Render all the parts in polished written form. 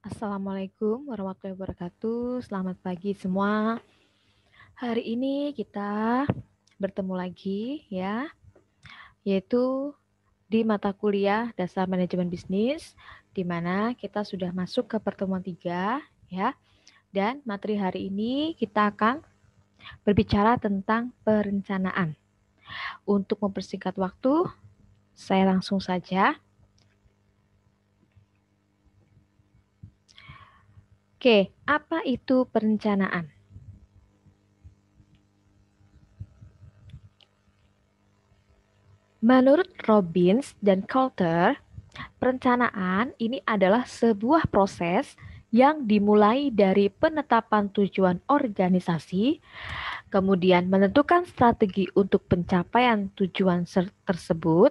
Assalamualaikum warahmatullahi wabarakatuh. Selamat pagi semua. Hari ini kita bertemu lagi ya, yaitu di mata kuliah Dasar Manajemen Bisnis, di mana kita sudah masuk ke pertemuan 3 ya. Dan materi hari ini kita akan berbicara tentang perencanaan. Untuk mempersingkat waktu, saya langsung saja. Oke, apa itu perencanaan? Menurut Robbins dan Coulter, perencanaan ini adalah sebuah proses yang dimulai dari penetapan tujuan organisasi, kemudian menentukan strategi untuk pencapaian tujuan tersebut,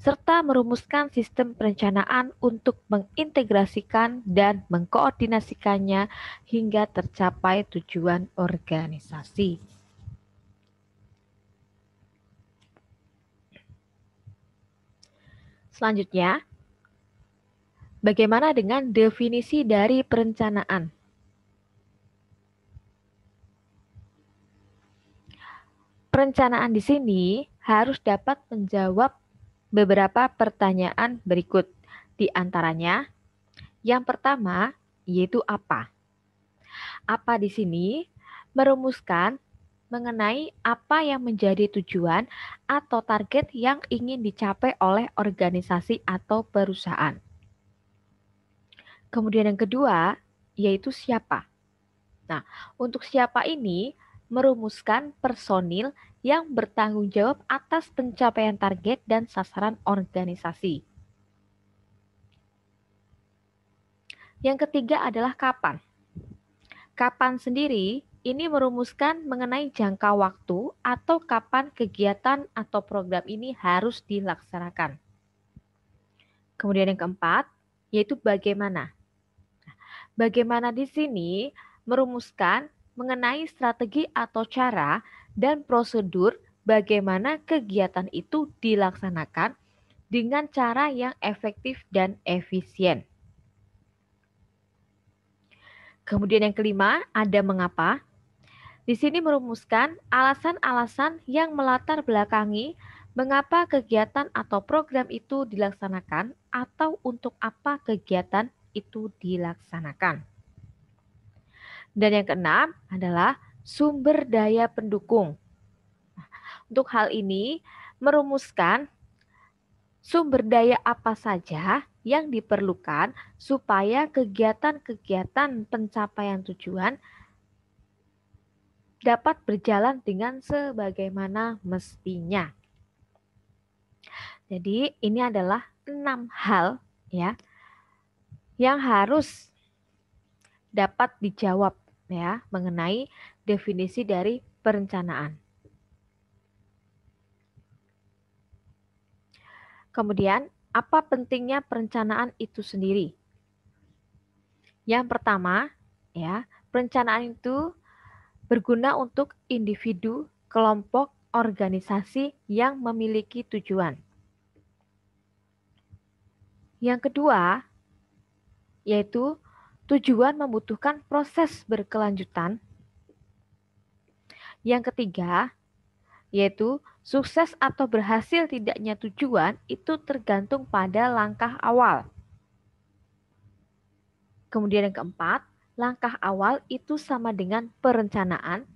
serta merumuskan sistem perencanaan untuk mengintegrasikan dan mengkoordinasikannya hingga tercapai tujuan organisasi. Selanjutnya, bagaimana dengan definisi dari perencanaan? Perencanaan di sini harus dapat menjawab beberapa pertanyaan berikut. Di antaranya, yang pertama yaitu apa? Apa di sini merumuskan mengenai apa yang menjadi tujuan atau target yang ingin dicapai oleh organisasi atau perusahaan. Kemudian yang kedua yaitu siapa. Nah, untuk siapa ini merumuskan personil yang bertanggung jawab atas pencapaian target dan sasaran organisasi. Yang ketiga adalah kapan. Kapan sendiri ini merumuskan mengenai jangka waktu atau kapan kegiatan atau program ini harus dilaksanakan. Kemudian yang keempat, yaitu bagaimana. Bagaimana di sini merumuskan mengenai strategi atau cara dan prosedur bagaimana kegiatan itu dilaksanakan dengan cara yang efektif dan efisien. Kemudian yang kelima, ada mengapa. Di sini merumuskan alasan-alasan yang melatar belakangi mengapa kegiatan atau program itu dilaksanakan atau untuk apa kegiatan itu dilaksanakan. Dan yang keenam adalah sumber daya pendukung. Untuk hal ini merumuskan sumber daya apa saja yang diperlukan supaya kegiatan-kegiatan pencapaian tujuan dapat berjalan dengan sebagaimana mestinya. Jadi ini adalah 6 hal ya yang harus dapat dijawab ya mengenai definisi dari perencanaan. Kemudian, apa pentingnya perencanaan itu sendiri? Yang pertama, ya, perencanaan itu berguna untuk individu, kelompok, organisasi yang memiliki tujuan. Yang kedua, yaitu tujuan membutuhkan proses berkelanjutan. Yang ketiga, yaitu sukses atau berhasil tidaknya tujuan itu tergantung pada langkah awal. Kemudian yang keempat, langkah awal itu sama dengan perencanaan.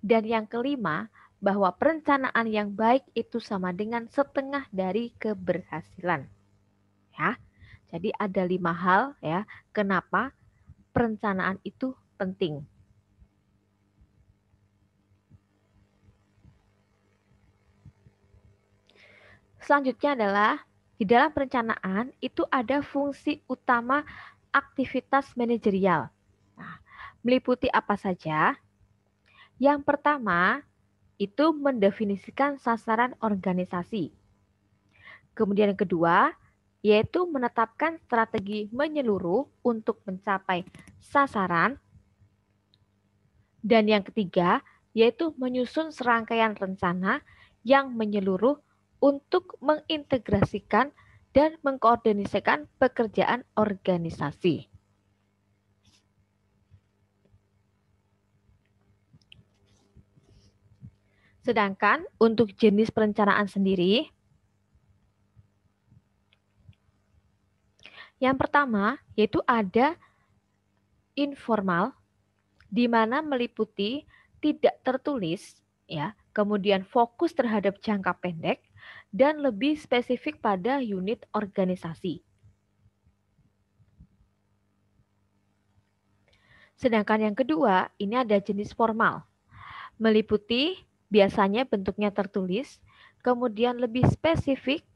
Dan yang kelima, bahwa perencanaan yang baik itu sama dengan setengah dari keberhasilan. Ya, jadi ada 5 hal ya, kenapa perencanaan itu penting. Selanjutnya adalah di dalam perencanaan itu ada fungsi utama aktivitas manajerial. Nah, meliputi apa saja? Yang pertama, itu mendefinisikan sasaran organisasi. Kemudian yang kedua, yaitu menetapkan strategi menyeluruh untuk mencapai sasaran. Dan yang ketiga, yaitu menyusun serangkaian rencana yang menyeluruh untuk mengintegrasikan dan mengkoordinasikan pekerjaan organisasi. Sedangkan untuk jenis perencanaan sendiri, yang pertama yaitu ada informal, di mana meliputi tidak tertulis, ya, kemudian fokus terhadap jangka pendek, dan lebih spesifik pada unit organisasi. Sedangkan yang kedua, ini ada jenis formal. Meliputi biasanya bentuknya tertulis, kemudian lebih spesifik,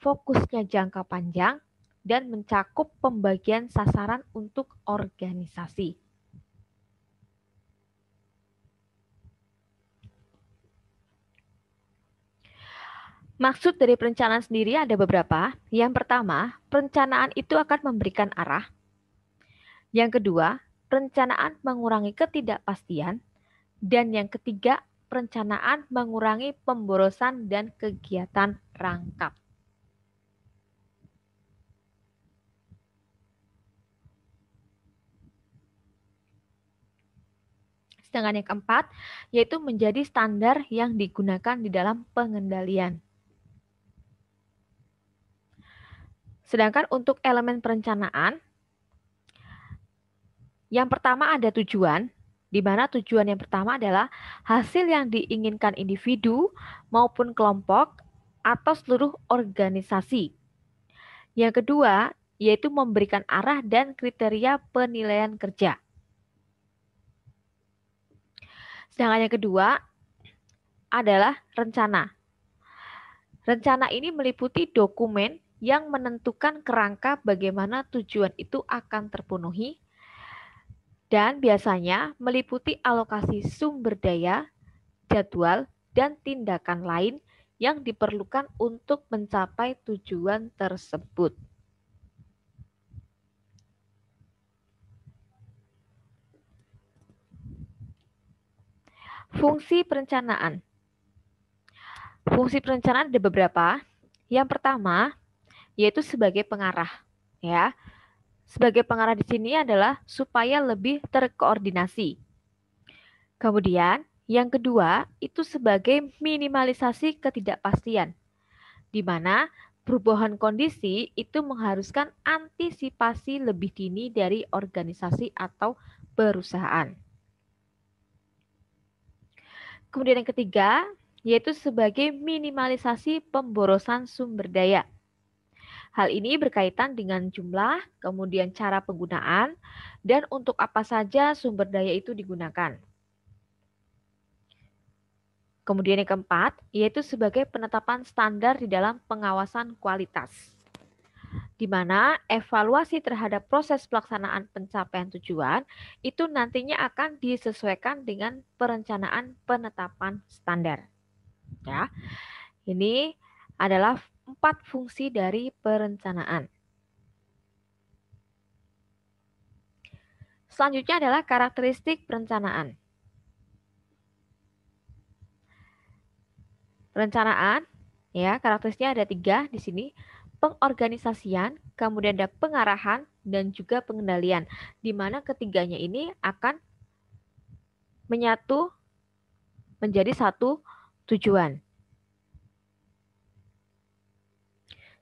fokusnya jangka panjang, dan mencakup pembagian sasaran untuk organisasi. Maksud dari perencanaan sendiri ada beberapa. Yang pertama, perencanaan itu akan memberikan arah. Yang kedua, perencanaan mengurangi ketidakpastian. Dan yang ketiga, perencanaan mengurangi pemborosan dan kegiatan rangkap. Sedangkan yang keempat, yaitu menjadi standar yang digunakan di dalam pengendalian. Sedangkan untuk elemen perencanaan, yang pertama ada tujuan, di mana tujuan yang pertama adalah hasil yang diinginkan individu maupun kelompok atau seluruh organisasi. Yang kedua, yaitu memberikan arah dan kriteria penilaian kerja. Sedangkan yang kedua adalah rencana. Rencana ini meliputi dokumen yang menentukan kerangka bagaimana tujuan itu akan terpenuhi dan biasanya meliputi alokasi sumber daya, jadwal, dan tindakan lain yang diperlukan untuk mencapai tujuan tersebut. Fungsi perencanaan. Fungsi perencanaan ada beberapa. Yang pertama, yaitu sebagai pengarah, ya. Sebagai pengarah di sini adalah supaya lebih terkoordinasi. Kemudian, yang kedua itu sebagai minimalisasi ketidakpastian, di mana perubahan kondisi itu mengharuskan antisipasi lebih dini dari organisasi atau perusahaan. Kemudian yang ketiga, yaitu sebagai minimalisasi pemborosan sumber daya. Hal ini berkaitan dengan jumlah, kemudian cara penggunaan, dan untuk apa saja sumber daya itu digunakan. Kemudian yang keempat, yaitu sebagai penetapan standar di dalam pengawasan kualitas, di mana evaluasi terhadap proses pelaksanaan pencapaian tujuan itu nantinya akan disesuaikan dengan perencanaan penetapan standar. Ya, ini adalah 4 fungsi dari perencanaan. Selanjutnya adalah karakteristik perencanaan. Perencanaan, ya, karakteristiknya ada 3 di sini. Pengorganisasian, kemudian ada pengarahan, dan juga pengendalian. Di mana ketiganya ini akan menyatu menjadi satu tujuan.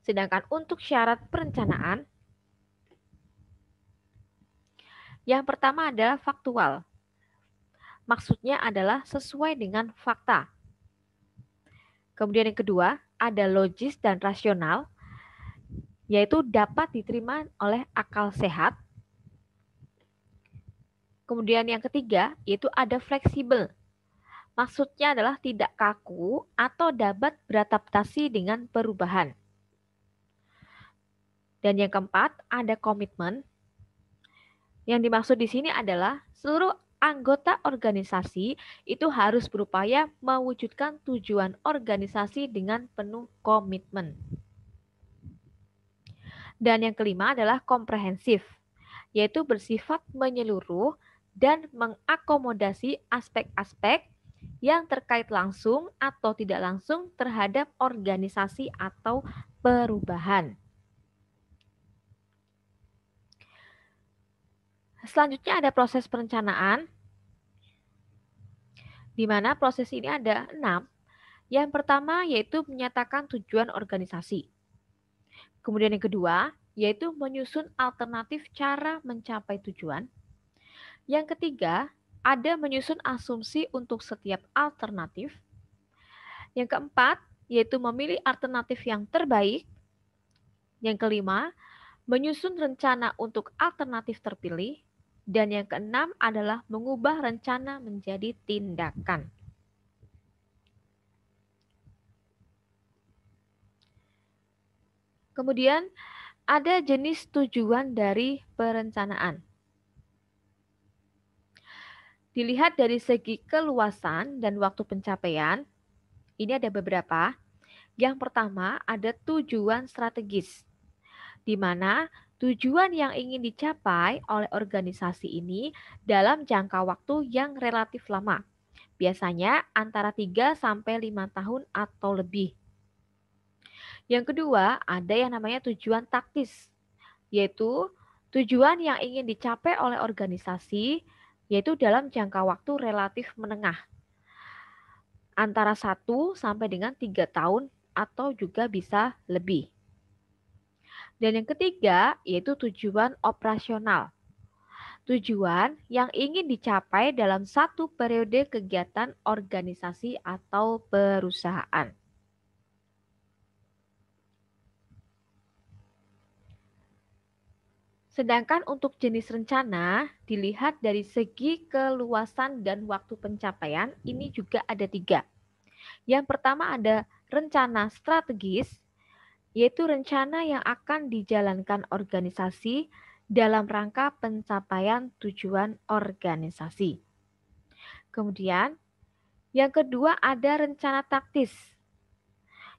Sedangkan untuk syarat perencanaan, yang pertama adalah faktual. Maksudnya adalah sesuai dengan fakta. Kemudian yang kedua, ada logis dan rasional, yaitu dapat diterima oleh akal sehat. Kemudian yang ketiga, yaitu ada fleksibel. Maksudnya adalah tidak kaku atau dapat beradaptasi dengan perubahan. Dan yang keempat, ada komitmen. Yang dimaksud di sini adalah seluruh anggota organisasi itu harus berupaya mewujudkan tujuan organisasi dengan penuh komitmen. Dan yang kelima adalah komprehensif, yaitu bersifat menyeluruh dan mengakomodasi aspek-aspek yang terkait langsung atau tidak langsung terhadap organisasi atau perubahan. Selanjutnya ada proses perencanaan, di mana proses ini ada 6. Yang pertama yaitu menyatakan tujuan organisasi. Kemudian yang kedua yaitu menyusun alternatif cara mencapai tujuan. Yang ketiga, ada menyusun asumsi untuk setiap alternatif. Yang keempat, yaitu memilih alternatif yang terbaik. Yang kelima, menyusun rencana untuk alternatif terpilih. Dan yang keenam adalah mengubah rencana menjadi tindakan. Kemudian, ada jenis tujuan dari perencanaan. Dilihat dari segi keluasan dan waktu pencapaian, ini ada beberapa. Yang pertama ada tujuan strategis, di mana tujuan yang ingin dicapai oleh organisasi ini dalam jangka waktu yang relatif lama, biasanya antara 3 sampai 5 tahun atau lebih. Yang kedua, ada yang namanya tujuan taktis, yaitu tujuan yang ingin dicapai oleh organisasi yaitu dalam jangka waktu relatif menengah, antara 1 sampai dengan 3 tahun atau juga bisa lebih. Dan yang ketiga yaitu tujuan operasional. Tujuan yang ingin dicapai dalam satu periode kegiatan organisasi atau perusahaan. Sedangkan untuk jenis rencana, dilihat dari segi keluasan dan waktu pencapaian, ini juga ada 3. Yang pertama ada rencana strategis, yaitu rencana yang akan dijalankan organisasi dalam rangka pencapaian tujuan organisasi. Kemudian, yang kedua ada rencana taktis,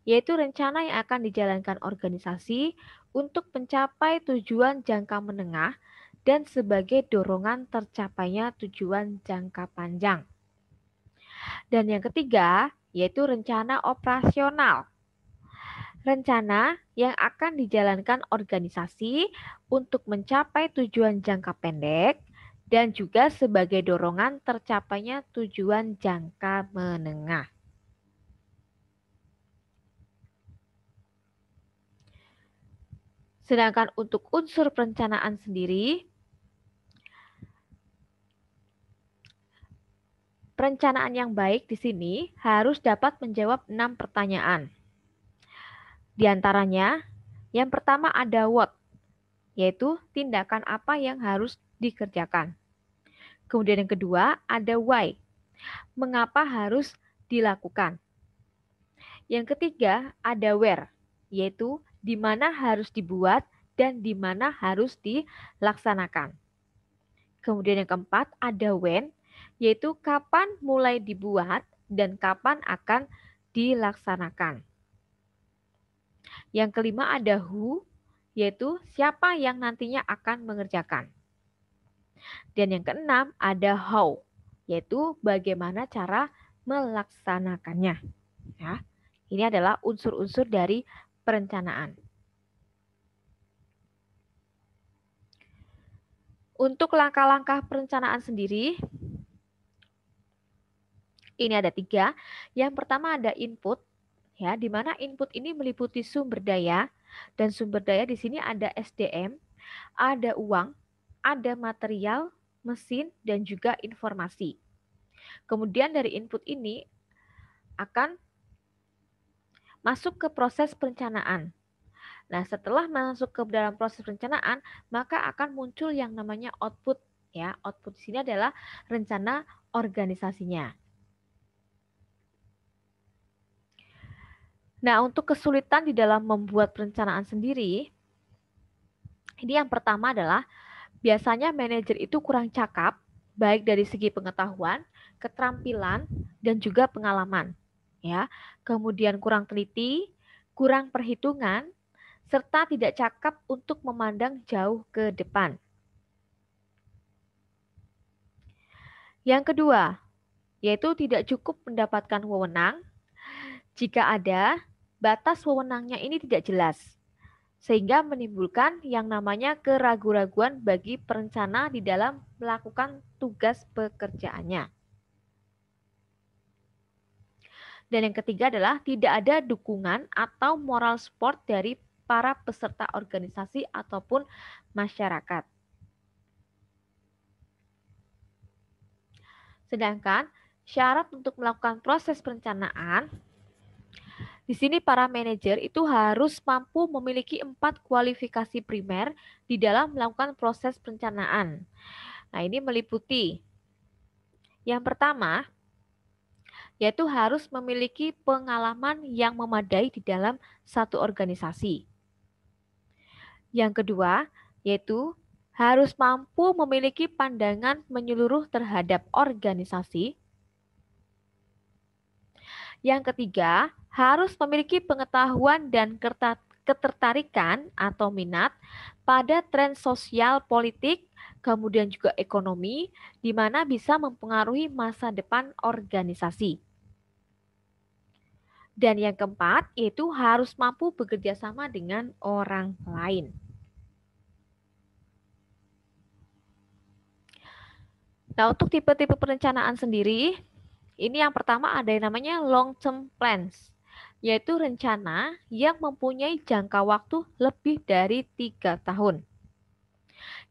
yaitu rencana yang akan dijalankan organisasi untuk mencapai tujuan jangka menengah dan sebagai dorongan tercapainya tujuan jangka panjang. Dan yang ketiga, yaitu rencana operasional. Rencana yang akan dijalankan organisasi untuk mencapai tujuan jangka pendek dan juga sebagai dorongan tercapainya tujuan jangka menengah. Sedangkan untuk unsur perencanaan sendiri, perencanaan yang baik di sini harus dapat menjawab 6 pertanyaan. Di antaranya, yang pertama ada what, yaitu tindakan apa yang harus dikerjakan. Kemudian yang kedua ada why, mengapa harus dilakukan. Yang ketiga ada where, yaitu di mana harus dibuat dan di mana harus dilaksanakan. Kemudian yang keempat ada when, yaitu kapan mulai dibuat dan kapan akan dilaksanakan. Yang kelima ada who, yaitu siapa yang nantinya akan mengerjakan. Dan yang keenam ada how, yaitu bagaimana cara melaksanakannya. Ya, ini adalah unsur-unsur dari perencanaan. Untuk langkah-langkah perencanaan sendiri, ini ada 3. Yang pertama ada input, ya, di mana input ini meliputi sumber daya, dan sumber daya di sini ada SDM, ada uang, ada material, mesin, dan juga informasi. Kemudian dari input ini akan masuk ke proses perencanaan. Nah, setelah masuk ke dalam proses perencanaan, maka akan muncul yang namanya output. Ya, output di sini adalah rencana organisasinya. Nah, untuk kesulitan di dalam membuat perencanaan sendiri, ini yang pertama adalah biasanya manajer itu kurang cakap, baik dari segi pengetahuan, keterampilan, dan juga pengalaman. Ya, kemudian kurang teliti, kurang perhitungan, serta tidak cakap untuk memandang jauh ke depan. Yang kedua, yaitu tidak cukup mendapatkan wewenang. Jika ada, batas wewenangnya ini tidak jelas, sehingga menimbulkan yang namanya keraguan-raguan bagi perencana di dalam melakukan tugas pekerjaannya. Dan yang ketiga adalah tidak ada dukungan atau moral support dari para peserta organisasi ataupun masyarakat. Sedangkan syarat untuk melakukan proses perencanaan, di sini para manajer itu harus mampu memiliki 4 kualifikasi primer di dalam melakukan proses perencanaan. Nah, ini meliputi yang pertama, yaitu harus memiliki pengalaman yang memadai di dalam satu organisasi. Yang kedua, yaitu harus mampu memiliki pandangan menyeluruh terhadap organisasi. Yang ketiga, harus memiliki pengetahuan dan ketertarikan atau minat pada tren sosial politik, kemudian juga ekonomi, di mana bisa mempengaruhi masa depan organisasi. Dan yang keempat, yaitu harus mampu bekerja sama dengan orang lain. Nah, untuk tipe-tipe perencanaan sendiri, ini yang pertama ada yang namanya long term plans, yaitu rencana yang mempunyai jangka waktu lebih dari 3 tahun.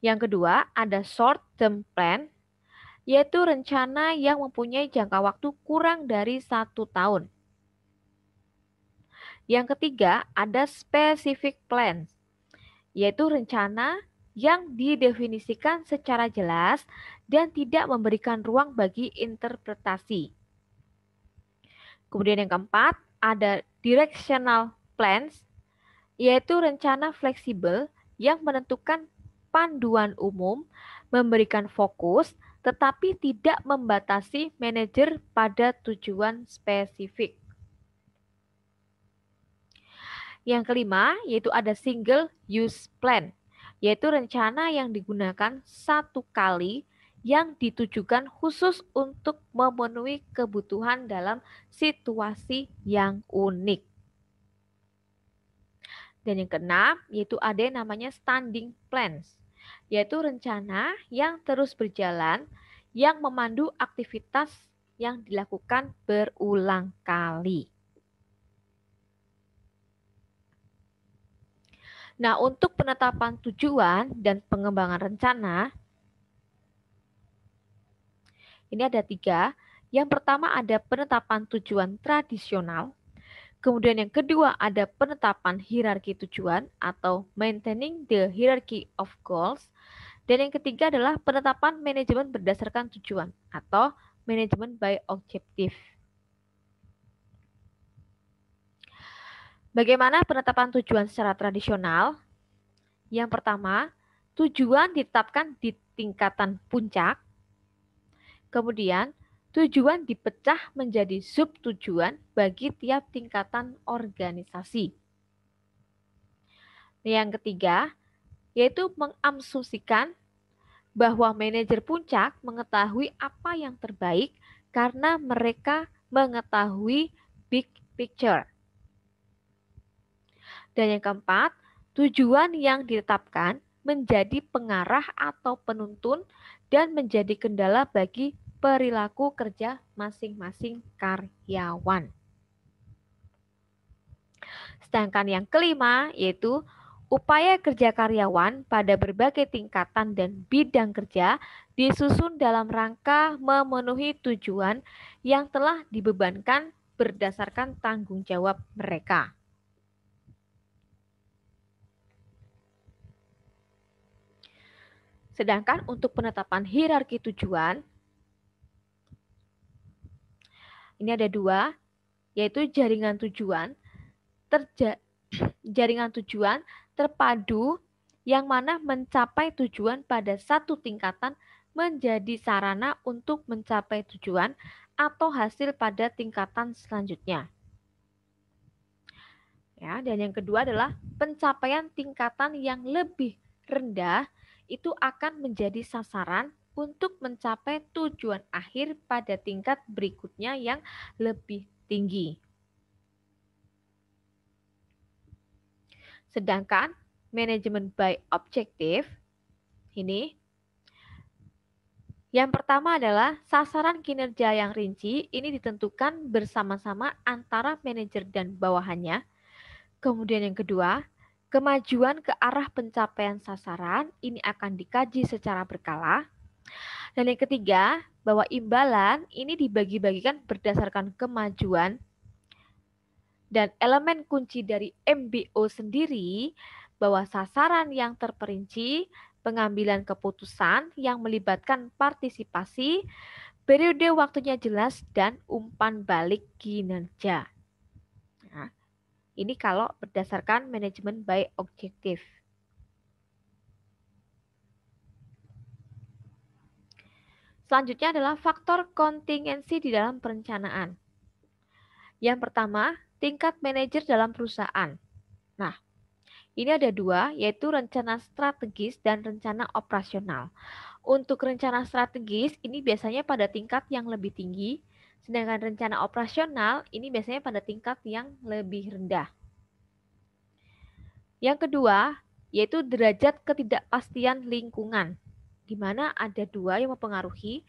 Yang kedua, ada short term plan, yaitu rencana yang mempunyai jangka waktu kurang dari 1 tahun. Yang ketiga, ada specific plans, yaitu rencana yang didefinisikan secara jelas dan tidak memberikan ruang bagi interpretasi. Kemudian yang keempat, ada directional plans, yaitu rencana fleksibel yang menentukan panduan umum, memberikan fokus, tetapi tidak membatasi manajer pada tujuan spesifik. Yang kelima, yaitu ada single use plan, yaitu rencana yang digunakan satu kali yang ditujukan khusus untuk memenuhi kebutuhan dalam situasi yang unik. Dan yang keenam, yaitu ada yang namanya standing plans, yaitu rencana yang terus berjalan yang memandu aktivitas yang dilakukan berulang kali. Nah, untuk penetapan tujuan dan pengembangan rencana, ini ada 3. Yang pertama ada penetapan tujuan tradisional. Kemudian yang kedua ada penetapan hierarki tujuan atau maintaining the hierarchy of goals. Dan yang ketiga adalah penetapan manajemen berdasarkan tujuan atau manajemen by objective. Bagaimana penetapan tujuan secara tradisional? Yang pertama, tujuan ditetapkan di tingkatan puncak. Kemudian, tujuan dipecah menjadi subtujuan bagi tiap tingkatan organisasi. Yang ketiga, yaitu mengasumsikan bahwa manajer puncak mengetahui apa yang terbaik karena mereka mengetahui big picture. Dan yang keempat, tujuan yang ditetapkan menjadi pengarah atau penuntun dan menjadi kendala bagi perilaku kerja masing-masing karyawan. Sedangkan yang kelima yaitu upaya kerja karyawan pada berbagai tingkatan dan bidang kerja disusun dalam rangka memenuhi tujuan yang telah dibebankan berdasarkan tanggung jawab mereka. Sedangkan untuk penetapan hierarki tujuan, ini ada 2, yaitu jaringan tujuan, jaringan tujuan terpadu yang mana mencapai tujuan pada satu tingkatan menjadi sarana untuk mencapai tujuan atau hasil pada tingkatan selanjutnya. Ya, dan yang kedua adalah pencapaian tingkatan yang lebih rendah itu akan menjadi sasaran untuk mencapai tujuan akhir pada tingkat berikutnya yang lebih tinggi. Sedangkan manajemen by objective ini, yang pertama adalah sasaran kinerja yang rinci ini ditentukan bersama-sama antara manajer dan bawahannya. Kemudian yang kedua, kemajuan ke arah pencapaian sasaran ini akan dikaji secara berkala. Dan yang ketiga, bahwa imbalan ini dibagi-bagikan berdasarkan kemajuan. Dan elemen kunci dari MBO sendiri, bahwa sasaran yang terperinci, pengambilan keputusan yang melibatkan partisipasi, periode waktunya jelas, dan umpan balik kinerja. Nah, ini kalau berdasarkan manajemen by objektif. Selanjutnya adalah faktor kontingensi di dalam perencanaan. Yang pertama, tingkat manajer dalam perusahaan. Nah, ini ada dua, yaitu rencana strategis dan rencana operasional. Untuk rencana strategis, ini biasanya pada tingkat yang lebih tinggi, sedangkan rencana operasional ini biasanya pada tingkat yang lebih rendah. Yang kedua, yaitu derajat ketidakpastian lingkungan, di mana ada dua yang mempengaruhi,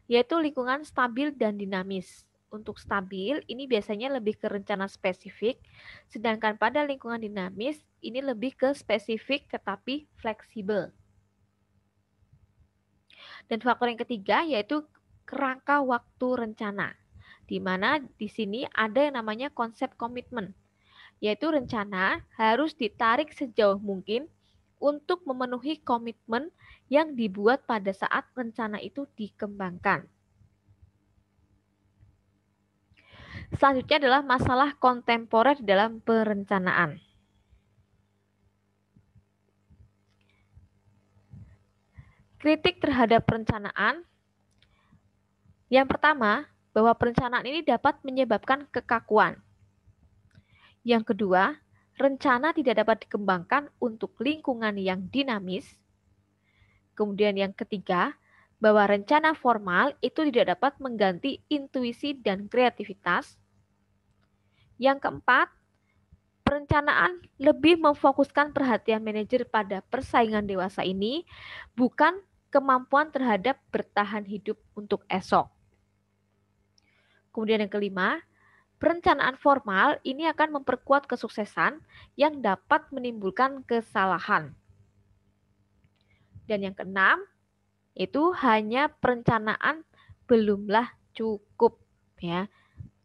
yaitu lingkungan stabil dan dinamis. Untuk stabil, ini biasanya lebih ke rencana spesifik, sedangkan pada lingkungan dinamis, ini lebih ke spesifik tetapi fleksibel. Dan faktor yang ketiga, yaitu kerangka waktu rencana, di mana di sini ada yang namanya konsep komitmen, yaitu rencana harus ditarik sejauh mungkin untuk memenuhi komitmen yang dibuat pada saat rencana itu dikembangkan. Selanjutnya adalah masalah kontemporer dalam perencanaan. Kritik terhadap perencanaan. Yang pertama, bahwa perencanaan ini dapat menyebabkan kekakuan. Yang kedua, rencana tidak dapat dikembangkan untuk lingkungan yang dinamis. Kemudian yang ketiga, bahwa rencana formal itu tidak dapat mengganti intuisi dan kreativitas. Yang keempat, perencanaan lebih memfokuskan perhatian manajer pada persaingan dewasa ini, bukan kemampuan terhadap bertahan hidup untuk esok. Kemudian yang kelima, perencanaan formal ini akan memperkuat kesuksesan yang dapat menimbulkan kesalahan. Dan yang keenam, itu hanya perencanaan belumlah cukup ya.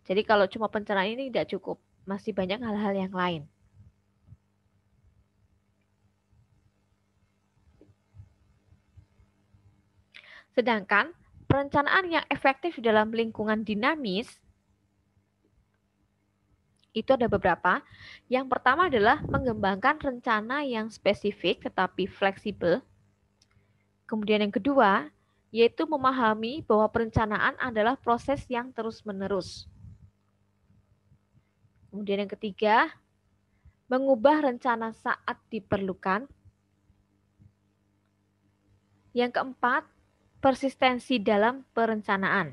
Jadi kalau cuma perencanaan ini tidak cukup, masih banyak hal-hal yang lain. Sedangkan perencanaan yang efektif dalam lingkungan dinamis itu ada beberapa. Yang pertama adalah mengembangkan rencana yang spesifik tetapi fleksibel. Kemudian yang kedua, yaitu memahami bahwa perencanaan adalah proses yang terus-menerus. Kemudian yang ketiga, mengubah rencana saat diperlukan. Yang keempat, persistensi dalam perencanaan.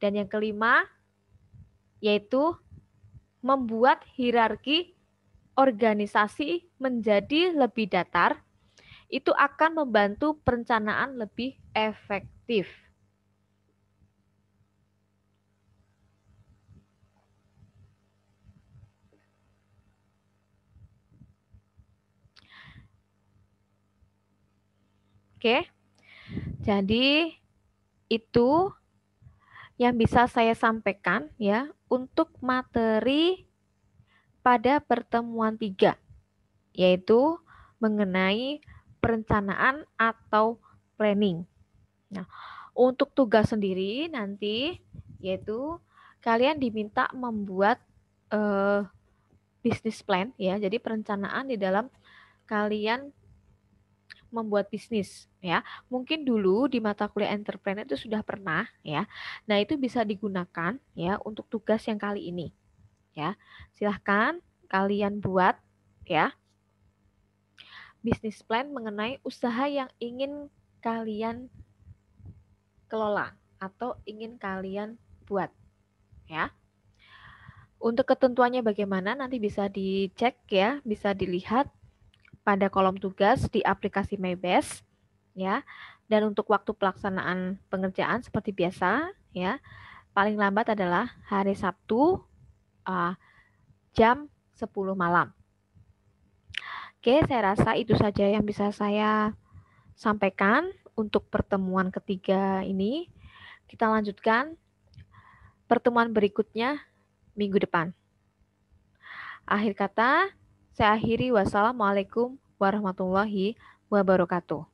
Dan yang kelima, yaitu membuat hierarki organisasi menjadi lebih datar, itu akan membantu perencanaan lebih efektif. Oke, jadi itu yang bisa saya sampaikan ya untuk materi pada pertemuan 3, yaitu mengenai perencanaan atau planning. Nah, untuk tugas sendiri nanti yaitu kalian diminta membuat bisnis plan ya. Jadi perencanaan di dalam kalian membuat bisnis ya. Mungkin dulu di mata kuliah entrepreneur itu sudah pernah ya. Nah, itu bisa digunakan ya untuk tugas yang kali ini. Ya. Silahkan kalian buat ya bisnis plan mengenai usaha yang ingin kalian kelola atau ingin kalian buat ya. Untuk ketentuannya bagaimana nanti bisa dicek ya, bisa dilihat pada kolom tugas di aplikasi MyBest ya. Dan untuk waktu pelaksanaan pengerjaan seperti biasa ya, paling lambat adalah hari Sabtu jam 10 malam. Oke, saya rasa itu saja yang bisa saya sampaikan untuk pertemuan ketiga ini. Kita lanjutkan pertemuan berikutnya minggu depan. Akhir kata, saya akhiri. Wassalamualaikum warahmatullahi wabarakatuh.